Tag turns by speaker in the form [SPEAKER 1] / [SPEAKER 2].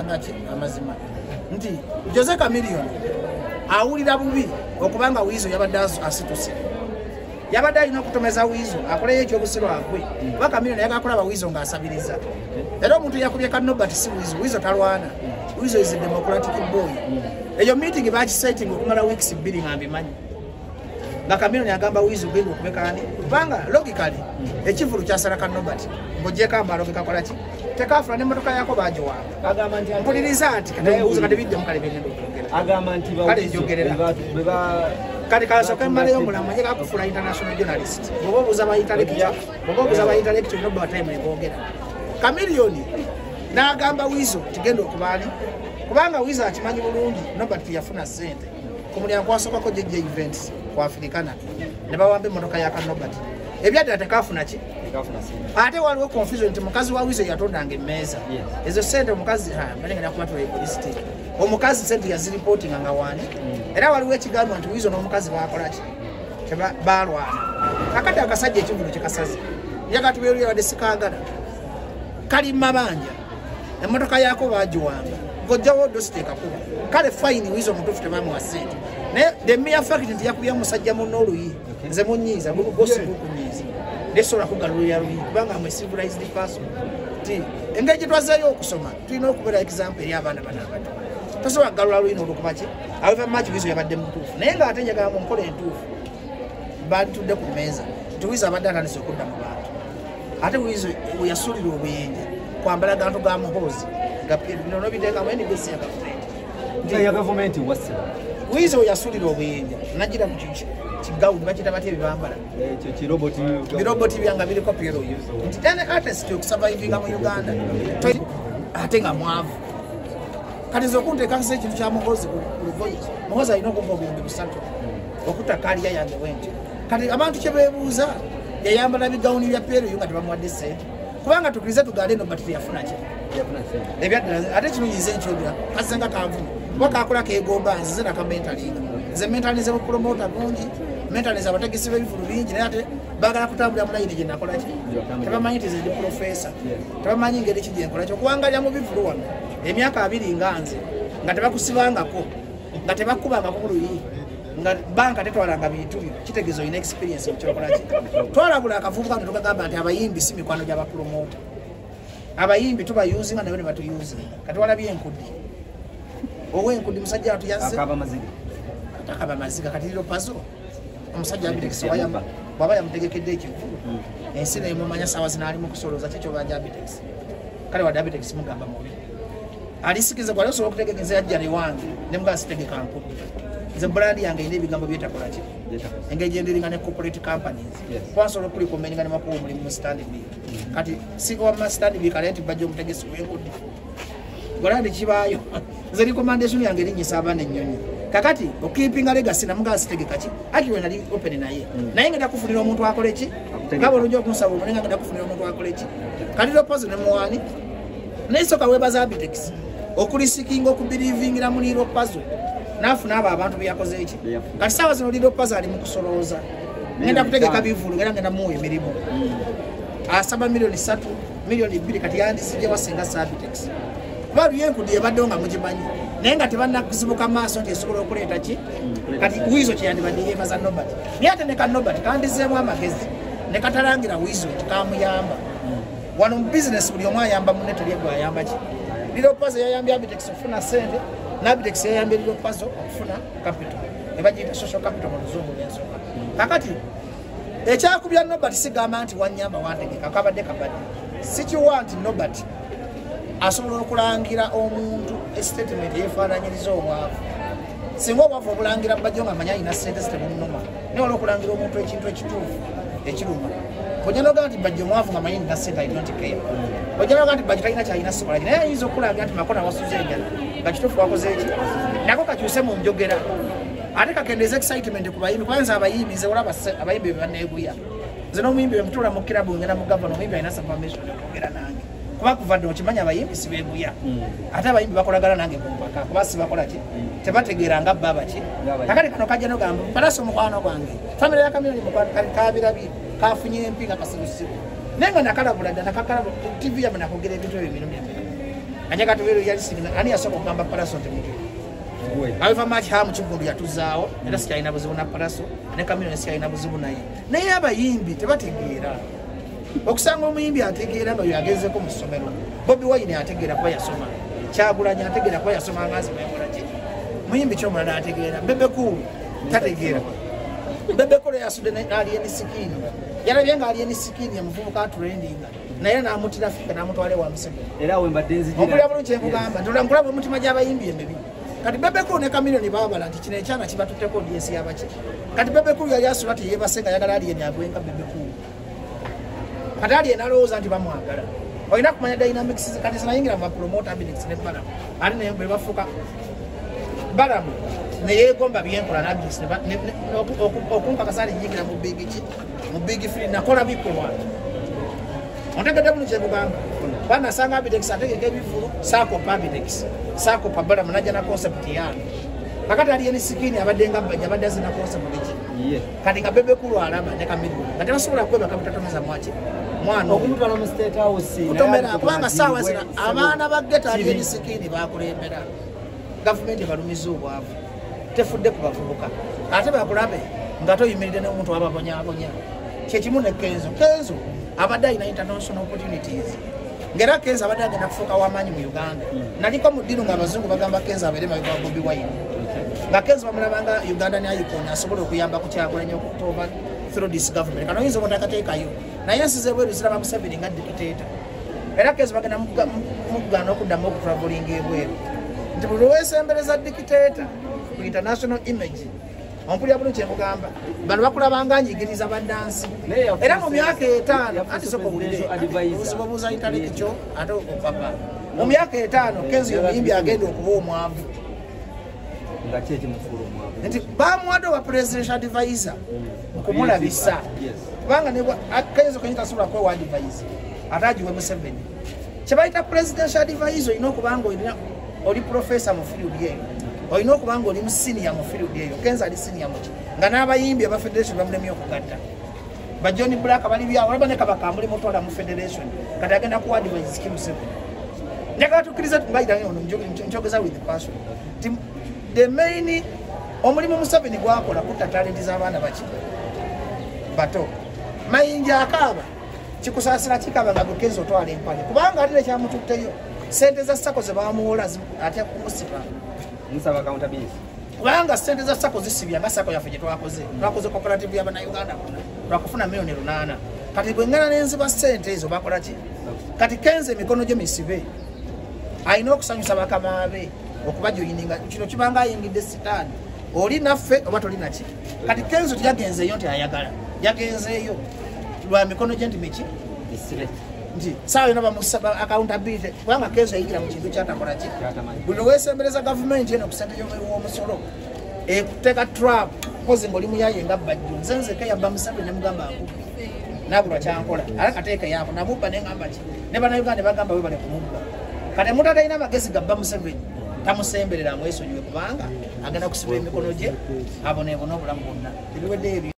[SPEAKER 1] ngati amazima nti Jose Chameleone awulira bubi okubanga wizo yabadde asituse yabadde alina okutomeza wizo akoleyo ekyobusiro agwe kuba Chameleone yagakola bawizo ng'asabiriza era omuntu yakubye ka Nobert si wizo talwana wizo is a democratic boy eyo meeting bakisetting okumala weeks 2 ngambimanyi nga Chameleone yagamba wizo gendo okubekani kubanga logically ekivulu kyasala ka Nobert ngojeka mbalo bikakola ki tekafula n'emmotoka yako bagiwa
[SPEAKER 2] agamba nti
[SPEAKER 1] mpuliriza ati kadeuza kadibidde mukale bigendo
[SPEAKER 2] agamba nti
[SPEAKER 1] kati kasoka mmaleyo omulamu ajeka kufula international journalist bobo buza ba intellectual no ba time ngogera Chameleone n'agamba wizo tigendo okubali kubanga wizo akimanyi bulungi Nobert yafuna sente kumulya kwasoka ko jeje events kwa Africana ne bawambe emmotoka ya Nobert ebyadde tekafuna ki ate waliwo confusion nti mukazi wa wizo yatondanga emmeza ezo sente omukazi balengera kubatula publicity omukazi sente yaziriporting nga wani era waliwo ekigambo nti wizo n'omukazi bakola ki balwana kakati akasajja ekivulu kyekasaze yakatubeeru yabadde sikagala kali mabanja emmotoka yako bagiwanga ng'ojjawo dositeeka kuba kale fine wizo omutuufu tebamuwa sente naye the mere fact nti yakubya musajja munno oluyi nze munyiiza gosi gukunyiiza nesobola kugalulira luyi kubanga mwe civilized person ti engeri gye twazeeyo okusoma tulina okubeera example eri abaana bano abato tosobola kugalula luyi n'olukuba ki however much wizo yabadde mutuufu naye ng'ate njagala mu nkola entuufu batudde ku mmeeza nti wizo abadde atandise okudda mu bantu ate wizo yasuulira obuyinja kwambala gantu ga muhoozi nono biteekamu enigesi ya gavumenti wizo yasuulira obuyinja nagira mu kigawuni bakita batya ebibambala biroboti byanga biriko piro nti tene artist okusurvivinga mu Uganda ate nga mwavu kati zokunteekakisa ekintu kya muhoozi kulivoice muhoozi alina okumva obuwumbi 3 okutta kaliya yange wenti kati abantu kyebeebuuza yayambala bigawuni bya piro nga tebamuwadde sente kubanga tukirize tugale eno batiri yafuna ki ate kino yize nkyogera kasenga kanvuma kuba kakola kegomba nzize nakamentalinga nze mentalize bupromota bungi mentalize abategesi b'ebivulu bingi naye ate bagala kutambulira mulayini gye nakola ki tebamanyi nti ndi profesa tebamanyi ngeri ki gye nkola ki okuwangalira mu bivulu wano emyaka 2 nga nze nga tebakusibangako nga tebakubangako mu luyi nga banka tetwalanga bintu byo kitegezo ina experience ekyokola ki twalabula akavubu kano tukagamba nti abayimbi si mikwano gy'abapromota abayimbi tubayuzinga nayo ne batuyuzinga kati walabye enkudi owenkudi musajja atuyazze akaba maziga kati liro pazo omusajja abitekisi wayamba baba yamutegekedde ekivulu ensi naye mumanya sawa zinaali mu kusolooza kyekyo banja abitekisi kale wadde abitekisi mugamba mubi alisikiza gwali osobola okutegekeza yajja ne wange ne mugala sitegeka nkudi nze brand yange ine ebigambo byetakola ki engeri gyendiringa ne corporate companies kwasobola okulikomeninga ne makuba omulimu mu standing kati siwama standing kale nti bajja omutegesi w'enkudi gwalandi kibaayo nze recommendation yange erinnyisa abaana ennyonyi kakati okimpinga legacy namugala sitegeka ki akiwe nali open naye ngenda kufunira omuntu akole ki ngabo olungi okunsaba omulenga ngenda kufunira omuntu akole ki kati lopozi ne muwani naye soka webaza abitex okulisikinga okubirivingira muliro puzzle nafuna abo abantu byakoze eki kati sawa zino liro puzzle ali mu kusolooza ngenda kutegeka bivulu ngenda muwe emirimu asaba milioni 3 milioni 2 kati yandisije wasenga sabitex balu yenkudi yabadde nga mugimanyi naye nga tebannakuzibuka maaso nti esobola okuleeta ki kati wizo kyeyandibadde yeebaza Nobert naye ate ne ka Nobert kandizeemu amagezi ne katalangira wizo tikamuyamba wano mu bizinesi buli omu ayamba munne teryegwe ayamba ki liro puzzle yayambye abitex okufuna sente n'abitex yayambye liro puzzle okufuna capital ne bagiyita social capital mu luzungu n'ensonga kakati ekyakubya Nobert sigamba nti wanyamba wantegeka kabadde sikiwa nti Nobert asobola okulangira omuntu statement yefaananyiriza obwavu singa obwavu obulangira bajjo nga amanya alina sente zitemunoma naye wala okulangira omuntu ekintu ekituufu ekiruma ojanoga nti bajjo mwavu nga amanyi nina sente alina ntikera ojanoga nti bajjo talina kyalina sikolaki naye ayinza okulangira nti makona wasuze enjala nga kituufu wakoze eki nako kakyuse mu njogera ate kakendeza excitement ku bayimbi kwanza abayimbi nze olaba abayimbi bebanneeguya nze n'omuyimbi bemutula mu kirabu ngenda mu gavana omuyimbi alina supplemation okwogera nange kuba kuva dde okimanyi abayimbi sibeeguya ate abayimbi bakolagana nange kumpaka kuba sibakola ki tebategeera nga baba ki kakati kano kajja nogamba mpalasa omukwano gwange famire ya Chameleone kabirabi kafunye empi nga kasirusiru naye nga nakalabula dda nakakalaba TV yamu nakogera ebintu ebyo bino anya katubero yali sigina ani yasoko kugamba Palaso temutu abiva mati ha mu kigundu yatuzaawo era sikyalina buzibu na Palaso ne Kamiliyoni sikyalina buzibu naye abayimbi tebategeera okusanga omuyimbi ategeera nga yagezeko mu ssomero Bobi Wine ategeera kuba yasoma Kyagulanyi ategeera kuba yasoma ngazi memola ki muyimbi kyomulala ategeera Bebe Cool tategeera Bebe Cool yasudde alien sikini yalabye nga alien sikini yamuvubuka trendinga naye n'amutira fika n'amutwale wa Museveni
[SPEAKER 2] era we mbadde nzijira
[SPEAKER 1] okulya bulungi enkugamba nkulaba omutima gy'abayimbi emibi kati Bebe Cool ne Kamiliyoni baabala nti kino ekyana kibatutteko DS yabaki kati Bebe Cool yali asula teyeebase nga yagala alien agwenga Bebe Cool kati alien alowooza nti bamwagala olina kumanya dynamics kati zinayingira mu bapromota Abinix ne Balamu ate naye bwe bafuuka Balamu ne yeegomba byenkola n'Abinix okunkakasa alinyingira mu big free nakola bikolwa ontegedde bulungi ekugamba bana sanga Abinix ategeka ebivulu saakopa Abinix saakopa Balamu najja na concept yaano kakati alien sikini abadde nga bajja abadde azina concept eki kati nga Bebe Cool alaba ne Kamiliyoni nga tebasobola kwebaka butatomeza mwaki mwana
[SPEAKER 2] okumutwala mu State House
[SPEAKER 1] kutomera kubanga saawa zina abaana ba geta alien sikini bakulembera gavumenti balumiza obwavu tefudde ku bavubuka ate bakulabe nga toyimirire n'omuntu ababonyabonya kyekimu ne Kenzo abadde alina international opportunities ngera Kenzo abadde agenda kufuuka w'amaanyi mu Uganda naliko mu ddiru ng'abazungu bagamba Kenzo abeere mabega wa Bobi Wine nga Kenzo bamulabanga Uganda ne Icon asobola okuyamba ku Kyagulanyi okutoba through this government kano oyinza obutakateekayo naye ensize bweru ziraba Museveni nga dictator era Kenzo bagenda mukugaana okuddamu okutraveling ebweru nti buli lwesembereza dictator ku international image ompulira bulungi ekugamba bano bakulabanga anyigiriza baddansi era mu myaka 5 ate soko bulireobuuza italiki kyo ate okupapa mu myaka 5 Kenzo yomuyimbi agenda okuba omwavu nti bamuwadde wa presidential advisor okumulabisa kubanga Kenzo kenyita asobola kwewa advisor ate agiwe Museveni kyebayita presidential advisor olina okubanga oli professor mu field yeyo olina okubanga oli senior mu field eyo Kenzo ali senior muki nga n'abayimbi aba federation bamulemye okugatta ba John Black bali byawo olaba ne Kabaka muli mutwala mu federation kati agenda ku advise ki Museveni njagala tukkiriza tungayirange ono njogeza with the passion the main omulimu Museveni gwakola kutta talenti z'abaana baki bato mayinja akaaba kikusaasira kikaba nga Kenzo otwala empale kubanga ate kyamututteyo sente za sako ze bamuwola ate kumusipa
[SPEAKER 2] nsaba accountability
[SPEAKER 1] kubanga sente za sako zisibya nga sako yaffe gye twakoze cooperative y'Abannayuganda twakufuna miliyoni 8 kati bwe ngana n'enziba sente ezo bakola ki kati Kenzo emikono gye misibe alina okusanyusa bakama be okuba gyoyininga kino kibanga ayingidde sitaani oli naffe oba toli naki kati Kenzo yagenzeeyo nti ayagala yagenzeeyo lwa mikono gye nti miki nti sawa yona bamusaba accountability kubanga Kenzo yayigira mu kintu kyatakola ki buli weesembereza gavumenti eno kusente y'omusolo ekuteeka trap kozi ng'oli muyaye nga bajjo nze nzeka yabba Museveni ne mugamba akubbi nabulwa kyankola ala kateeka yaako namubba ne ngamba ki ne Bannayuganda bagamba we bale kumubba kati omuntu atalina amagezi gabba Museveni tamusemberera amwesonyiwe kubanga agenda kusiba emikono gye aboneebona obulamu bwonna tebiwedde ebyo